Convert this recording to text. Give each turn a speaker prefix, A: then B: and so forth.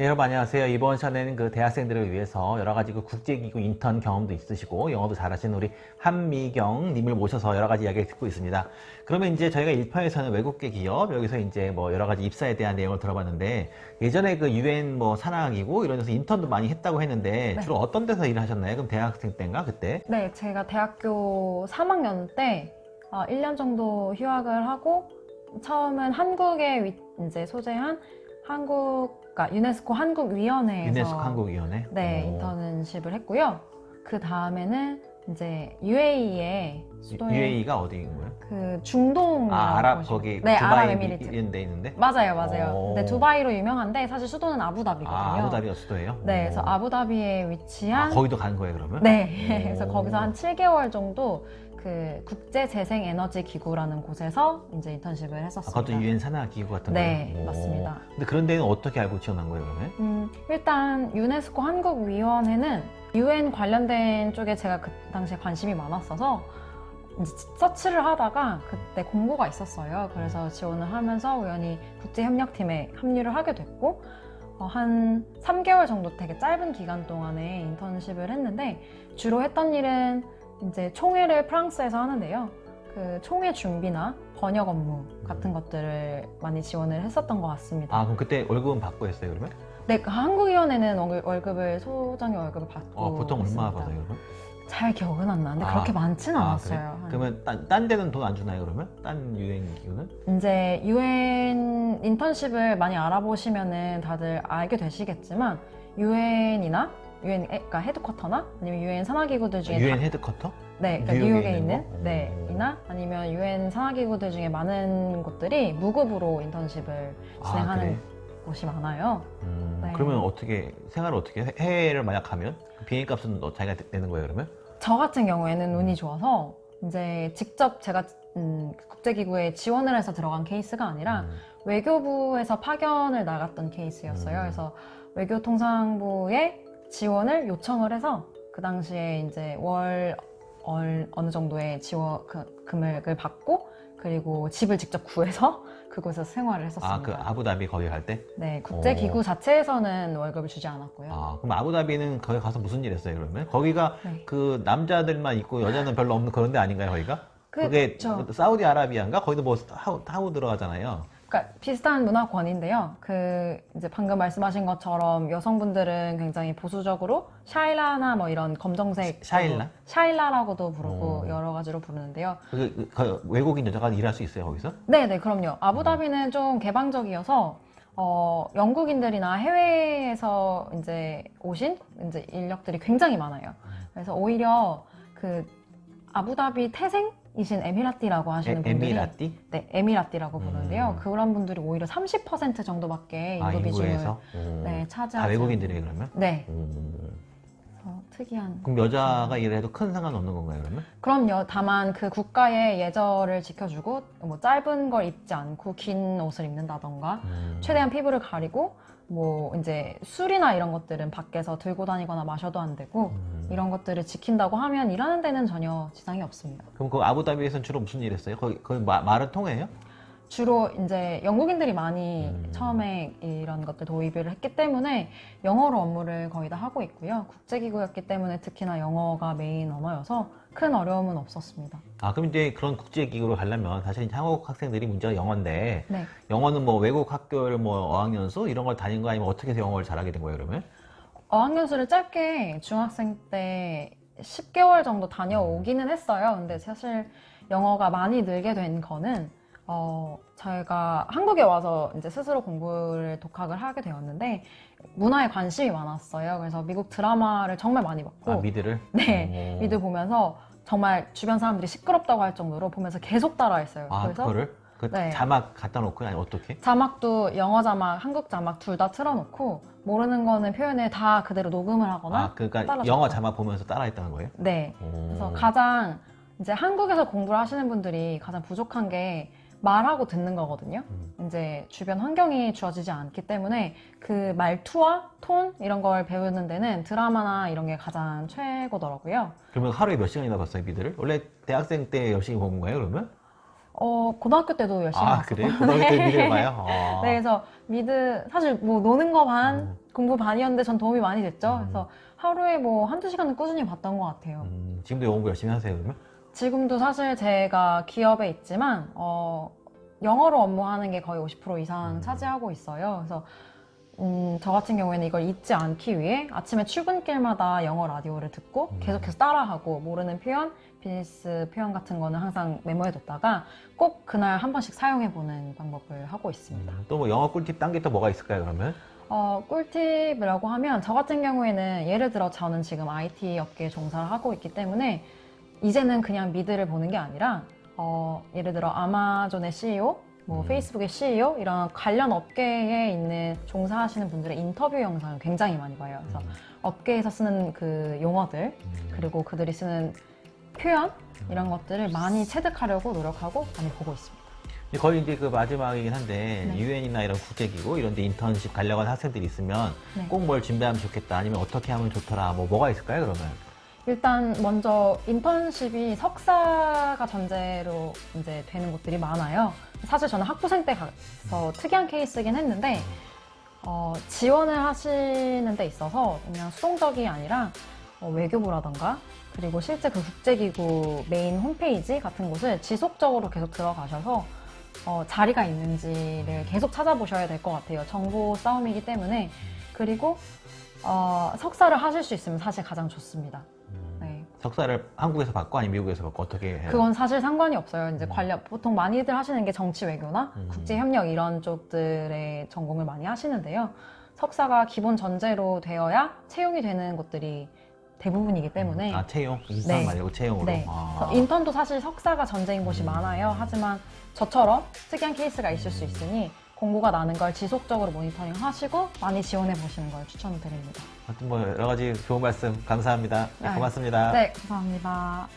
A: 예, 여러분 안녕하세요. 이번 시간에는 그 대학생들을 위해서 여러 가지 그 국제기구 인턴 경험도 있으시고 영어도 잘하시는 우리 한미경 님을 모셔서 여러 가지 이야기를 듣고 있습니다. 그러면 이제 저희가 1편에서는 외국계 기업, 여기서 이제 뭐 여러 가지 입사에 대한 내용을 들어봤는데 예전에 그 유엔 뭐 산하기구 이런 데서 인턴도 많이 했다고 했는데
B: 네.
A: 주로 어떤 데서 일을 하셨나요? 그럼 대학생 때인가 그때?
B: 네, 제가 대학교 3학년 때 1년 정도 휴학을 하고 처음은 한국에 이제 소재한 그러니까 유네스코 한국위원회에서
A: 유네스코 한국위원회?
B: 네,
A: 오.
B: 인턴십을 했고요. 그 다음에는 이제 UAE의 수도에
A: UAE가 어디인 거예요?
B: 그 중동이라고
A: 아랍
B: 보시면
A: 거기
B: 네,
A: 두바이
B: 아랍에미리트.
A: 이런 데 있는데?
B: 맞아요.
A: 오.
B: 근데 두바이로 유명한데 사실 수도는 아부다비거든요.
A: 아부다비가 수도예요?
B: 네, 그래서
A: 오.
B: 아부다비에 위치한
A: 거기도 가는 거예요 그러면?
B: 네,
A: 오.
B: 그래서 거기서 한 7개월 정도 그 국제재생에너지기구라는 곳에서 이제 인턴십을 했었습니다.
A: 그것도 유엔 산하기구 같은
B: 네,
A: 거예요? 오.
B: 맞습니다.
A: 근데 그런 데는 어떻게 알고 지원한 거예요 그러면?
B: 일단 유네스코 한국위원회는 UN 관련된 쪽에 제가 그 당시에 관심이 많았어서 이제 서치를 하다가 그때 공고가 있었어요. 그래서 지원을 하면서 우연히 국제협력팀에 합류를 하게 됐고 한 3개월 정도 되게 짧은 기간 동안에 인턴십을 했는데 주로 했던 일은 이제 총회를 프랑스에서 하는데요. 그 총회 준비나 번역 업무 같은 것들을 많이 지원을 했었던 것 같습니다.
A: 아 그럼 그때 월급은 받고 했어요 그러면?
B: 네, 그 한국위원회는 월급을 소정의 월급을 받고
A: 보통 얼마
B: 있습니다.
A: 받아요 그러면?
B: 잘 기억은 안 나는데
A: 아,
B: 그렇게 많지는
A: 그래?
B: 않았어요.
A: 그러면 딴 데는 돈 안 주나요 그러면? 딴 유엔 기구는?
B: 이제 UN 인턴십을 많이 알아보시면은 다들 알게 되시겠지만 유엔이나 그러니까 헤드쿼터나 아니면 유엔 산하기구들 중에
A: 유엔 헤드쿼터?
B: 네, 그러니까
A: 뉴욕에
B: 뉴욕에
A: 있는
B: 있는
A: 거?
B: 네, 이나 아니면 유엔 산하기구들 중에 많은 곳들이 무급으로 인턴십을 진행하는
A: 그래?
B: 곳이 많아요. 네.
A: 그러면 어떻게 생활을 어떻게 해? 해외를 만약 가면 비행기 값은 자기가 내는 거예요 그러면?
B: 저 같은 경우에는 운이 좋아서 이제 직접 제가 국제기구에 지원을 해서 들어간 케이스가 아니라 외교부에서 파견을 나갔던 케이스였어요. 그래서 외교통상부에 지원을 요청을 해서 그 당시에 이제 어느 정도의 금액을 받고 그리고 집을 직접 구해서 그곳에서 생활을 했었습니다.
A: 그 아부다비 거기 갈 때?
B: 네, 국제기구 자체에서는 월급을 주지 않았고요.
A: 그럼 아부다비는 거기 가서 무슨 일 했어요 그러면? 거기가
B: 네.
A: 그 남자들만 있고 여자는 별로 없는 그런 데 아닌가요 거기가? 그게
B: 그쵸.
A: 사우디아라비아인가? 거기도 뭐 하고 들어가잖아요.
B: 그러니까 비슷한 문화권인데요. 그 이제 방금 말씀하신 것처럼 여성분들은 굉장히 보수적으로 샤일라나 뭐 이런 검정색
A: 샤일라?
B: 샤일라라고도 부르고
A: 오.
B: 여러 가지로 부르는데요.
A: 그 외국인 여자가 일할 수 있어요 거기서?
B: 네, 그럼요. 아부다비는 좀 개방적이어서 영국인들이나 해외에서 이제 오신 이제 인력들이 굉장히 많아요. 그래서 오히려 그 아부다비 태생이신 에미라티라고 하시는 분들이
A: 에미라띠?
B: 네, 에미라티라고 부르는데요. 그런 분들이 오히려 30% 정도밖에 인구 비중을
A: 인구에서?
B: 네,
A: 다
B: 차지하지
A: 외국인들이에요 그러면?
B: 네,
A: 오.
B: 그래서 특이한.
A: 그럼 여자가 일을 해도 큰 상관없는 건가요 그러면?
B: 그럼요. 다만 그 국가의 예절을 지켜주고 뭐 짧은 걸 입지 않고 긴 옷을 입는다던가 최대한 피부를 가리고 뭐 이제 술이나 이런 것들은 밖에서 들고 다니거나 마셔도 안 되고 이런 것들을 지킨다고 하면 일하는 데는 전혀 지장이 없습니다.
A: 그럼 그 아부다비에서는 주로 무슨 일 했어요? 거기 말은 통해요?
B: 주로 이제 영국인들이 많이 처음에 이런 것들 도입을 했기 때문에 영어로 업무를 거의 다 하고 있고요. 국제기구였기 때문에 특히나 영어가 메인 언어여서 큰 어려움은 없었습니다.
A: 그럼 이제 그런 국제기구로 가려면 사실 이제 한국 학생들이 문제가 영어인데
B: 네.
A: 영어는 뭐 외국 학교를 뭐 어학연수 이런 걸 다닌 거 아니면 어떻게 해서 영어를 잘하게 된 거예요 그러면?
B: 어학연수를 짧게 중학생 때 10개월 정도 다녀오기는 했어요. 근데 사실 영어가 많이 늘게 된 거는 저희가 한국에 와서 이제 스스로 공부를 독학을 하게 되었는데 문화에 관심이 많았어요. 그래서 미국 드라마를 정말 많이 봤고
A: 미드를?
B: 네, 미드 보면서 정말 주변 사람들이 시끄럽다고 할 정도로 보면서 계속 따라했어요. 그래서
A: 그거를?
B: 네.
A: 자막 갖다 놓고 아니 어떻게?
B: 자막도 영어 자막, 한국 자막 둘 다 틀어놓고 모르는 거는 표현을 다 그대로 녹음을 하거나
A: 그러니까
B: 따라
A: 영어
B: 적고.
A: 자막 보면서 따라했다는 거예요?
B: 네. 그래서 가장 이제 한국에서 공부를 하시는 분들이 가장 부족한 게 말하고 듣는 거거든요. 이제 주변 환경이 주어지지 않기 때문에 그 말투와 톤 이런 걸 배우는 데는 드라마나 이런 게 가장 최고더라고요.
A: 그러면 하루에 몇 시간이나 봤어요 미드를? 원래 대학생 때 열심히 본 거예요 그러면?
B: 고등학교 때도 열심히
A: 아,
B: 봤었고.
A: 그래? 고등학교 때 미드를 봐요? 어.
B: 네, 그래서 미드 사실 뭐 노는 거 반, 공부 반이었는데 전 도움이 많이 됐죠. 그래서 하루에 뭐 한두 시간은 꾸준히 봤던 것 같아요.
A: 지금도 영어 공부 열심히 하세요, 그러면?
B: 지금도 사실 제가 기업에 있지만 영어로 업무하는 게 거의 50% 이상 차지하고 있어요. 그래서 저 같은 경우에는 이걸 잊지 않기 위해 아침에 출근길마다 영어 라디오를 듣고 계속해서 따라하고 모르는 표현, 비즈니스 표현 같은 거는 항상 메모해뒀다가 꼭 그날 한 번씩 사용해보는 방법을 하고 있습니다.
A: 또 뭐 영어 꿀팁 딴 게 또 뭐가 있을까요, 그러면?
B: 꿀팁이라고 하면 저 같은 경우에는 예를 들어 저는 지금 IT 업계에 종사를 하고 있기 때문에 이제는 그냥 미드를 보는 게 아니라 예를 들어 아마존의 CEO, 뭐 페이스북의 CEO 이런 관련 업계에 있는 종사하시는 분들의 인터뷰 영상을 굉장히 많이 봐요. 그래서 업계에서 쓰는 그 용어들 그리고 그들이 쓰는 표현 이런 것들을 많이 체득하려고 노력하고 많이 보고 있습니다.
A: 거의 이제 그 마지막이긴 한데
B: 네.
A: 유엔이나 이런 국제기구 이런 데 인턴십 가려고 한 학생들이 있으면
B: 네.
A: 꼭 뭘 준비하면 좋겠다 아니면 어떻게 하면 좋더라 뭐가 있을까요, 그러면?
B: 일단 먼저 인턴십이 석사가 전제로 이제 되는 곳들이 많아요. 사실 저는 학부생 때 가서 특이한 케이스긴 했는데 지원을 하시는 데 있어서 그냥 수동적이 아니라 외교부라던가 그리고 실제 그 국제기구 메인 홈페이지 같은 곳을 지속적으로 계속 들어가셔서 자리가 있는지를 계속 찾아보셔야 될 것 같아요. 정보 싸움이기 때문에. 그리고 석사를 하실 수 있으면 사실 가장 좋습니다. 네.
A: 석사를 한국에서 받고 아니면 미국에서 받고 어떻게 해요?
B: 그건 사실 상관이 없어요. 이제 보통 많이들 하시는 게 정치 외교나 국제협력 이런 쪽들의 전공을 많이 하시는데요. 석사가 기본 전제로 되어야 채용이 되는 곳들이 대부분이기 때문에.
A: 채용? 인턴
B: 네.
A: 말고 채용으로?
B: 네.
A: 아.
B: 그래서 인턴도 사실 석사가 전제인 곳이 많아요. 하지만 저처럼 특이한 케이스가 있을 수 있으니 공고가 나는 걸 지속적으로 모니터링 하시고 많이 지원해 보시는 걸 추천드립니다.
A: 하여튼 뭐 여러 가지 좋은 말씀 감사합니다. 네,
B: 네.
A: 고맙습니다.
B: 네, 감사합니다.